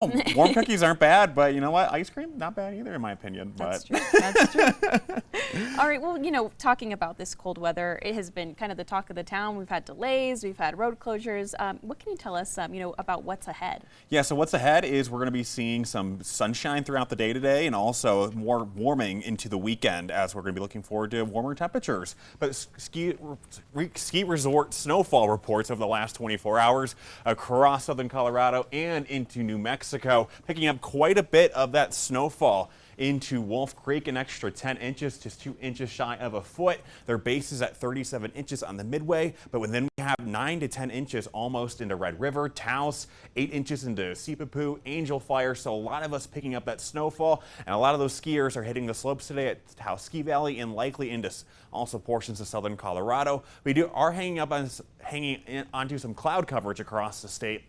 Warm cookies aren't bad, but you know what? Ice cream, not bad either, in my opinion. That's But true. That's true. All right. Well, talking about this cold weather, it has been kind of the talk of the town. We've had delays. We've had road closures. What can you tell us, about what's ahead? yeah, so what's ahead is we're going to be seeing some sunshine throughout the day today, and also more warming into the weekend, as we're going to be looking forward to warmer temperatures. But ski resort snowfall reports over the last 24 hours across southern Colorado and into New Mexico, picking up quite a bit of that snowfall into Wolf Creek, an extra 10 inches, just 2 inches shy of a foot. Their base is at 37 inches on the midway, but then we have 9 to 10 inches almost into Red River, Taos, 8 inches into Sipapoo, Angel Fire. So a lot of us picking up that snowfall, and a lot of those skiers are hitting the slopes today at Taos Ski Valley and likely into also portions of southern Colorado. We are hanging onto some cloud coverage across the state,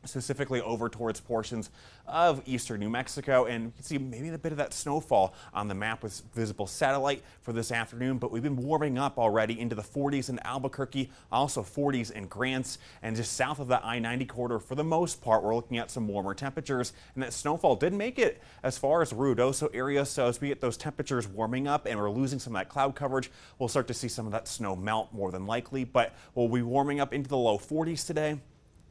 specifically over towards portions of eastern New Mexico, and you can see maybe a bit of that snowfall on the map with visible satellite for this afternoon. But we've been warming up already into the 40s in Albuquerque, also 40s in Grants, and just south of the I-90 corridor. For the most part, we're looking at some warmer temperatures, and that snowfall did make it as far as Ruidoso area. So as we get those temperatures warming up and we're losing some of that cloud coverage, we'll start to see some of that snow melt more than likely. But we'll be warming up into the low 40s today,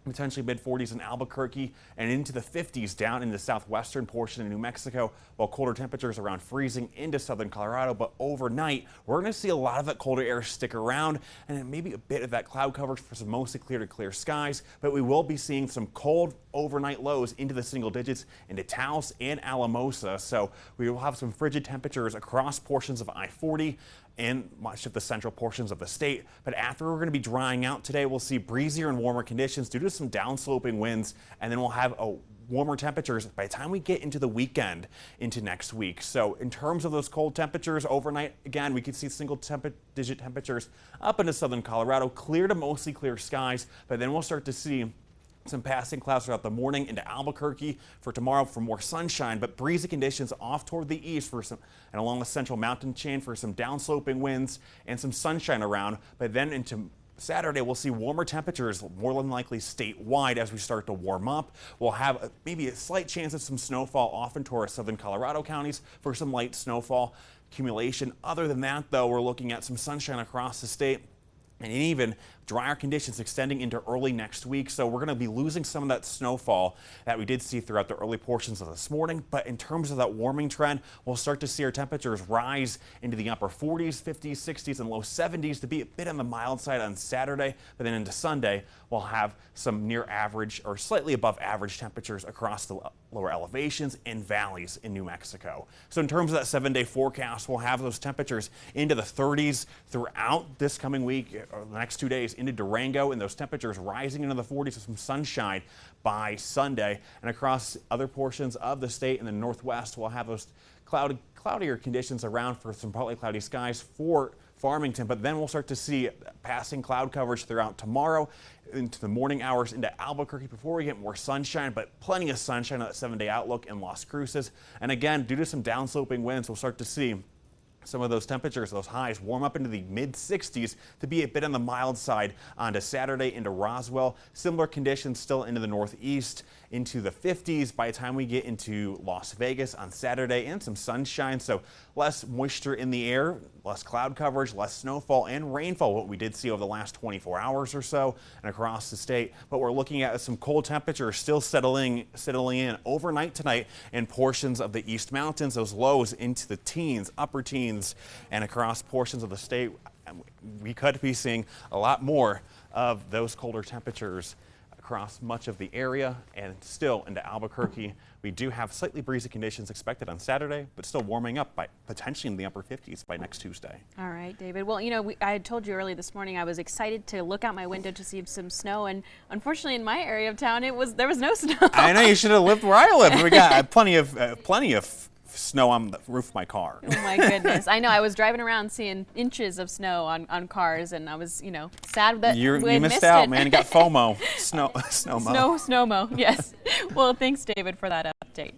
potentially mid-40s in Albuquerque, and into the 50s down in the southwestern portion of New Mexico, while colder temperatures around freezing into southern Colorado. But overnight, we're going to see a lot of that colder air stick around, and maybe a bit of that cloud coverage for some mostly clear to clear skies. But we will be seeing some cold overnight lows into the single digits into Taos and Alamosa. So we will have some frigid temperatures across portions of I-40 and much of the central portions of the state. But after we're going to be drying out today, we'll see breezier and warmer conditions due to some downsloping winds, and then we'll have warmer temperatures by the time we get into the weekend into next week. So in terms of those cold temperatures overnight, again, we could see single digit temperatures up into southern Colorado, clear to mostly clear skies, but then we'll start to see some passing clouds throughout the morning into Albuquerque for tomorrow for more sunshine, but breezy conditions off toward the east for some, and along the central mountain chain for some downsloping winds and some sunshine around. But then into Saturday, we'll see warmer temperatures more than likely statewide as we start to warm up. We'll have maybe a slight chance of some snowfall off into our southern Colorado counties for some light snowfall accumulation. Other than that, though, we're looking at some sunshine across the state, and even drier conditions extending into early next week. So we're going to be losing some of that snowfall that we did see throughout the early portions of this morning. But in terms of that warming trend, we'll start to see our temperatures rise into the upper 40s, 50s, 60s, and low 70s to be a bit on the mild side on Saturday. But then into Sunday, we'll have some near average or slightly above average temperatures across the lower elevations and valleys in New Mexico. So in terms of that 7-day forecast, we'll have those temperatures into the 30s throughout this coming week, or the next 2 days, into Durango, and those temperatures rising into the 40s with some sunshine by Sunday. And across other portions of the state in the northwest, we'll have those cloudier conditions around for some partly cloudy skies for Farmington, but then we'll start to see passing cloud coverage throughout tomorrow into the morning hours into Albuquerque before we get more sunshine, but plenty of sunshine on that 7-day outlook in Las Cruces. And again, due to some downsloping winds, we'll start to see some of those temperatures, those highs, warm up into the mid-60s to be a bit on the mild side onto Saturday into Roswell. Similar conditions still into the northeast, into the 50s by the time we get into Las Vegas on Saturday, and some sunshine. So less moisture in the air, less cloud coverage, less snowfall and rainfall, what we did see over the last 24 hours or so and across the state. But we're looking at some cold temperatures still settling in overnight tonight in portions of the East Mountains, those lows into the teens, upper teens, and across portions of the state. We could be seeing a lot more of those colder temperatures across much of the area, and still into Albuquerque. We do have slightly breezy conditions expected on Saturday, but still warming up by potentially in the upper 50s by next Tuesday. All right, David. Well, I had told you early this morning I was excited to look out my window to see some snow, and unfortunately in my area of town there was no snow. I know, you should have lived where I live. We got plenty of snow on the roof of my car. Oh my goodness. I know, I was driving around seeing inches of snow on cars, and I was, sad that You we had missed missed out, it. man. You got FOMO. Snowmo. Snowmo, yes. Well, thanks, David, for that update.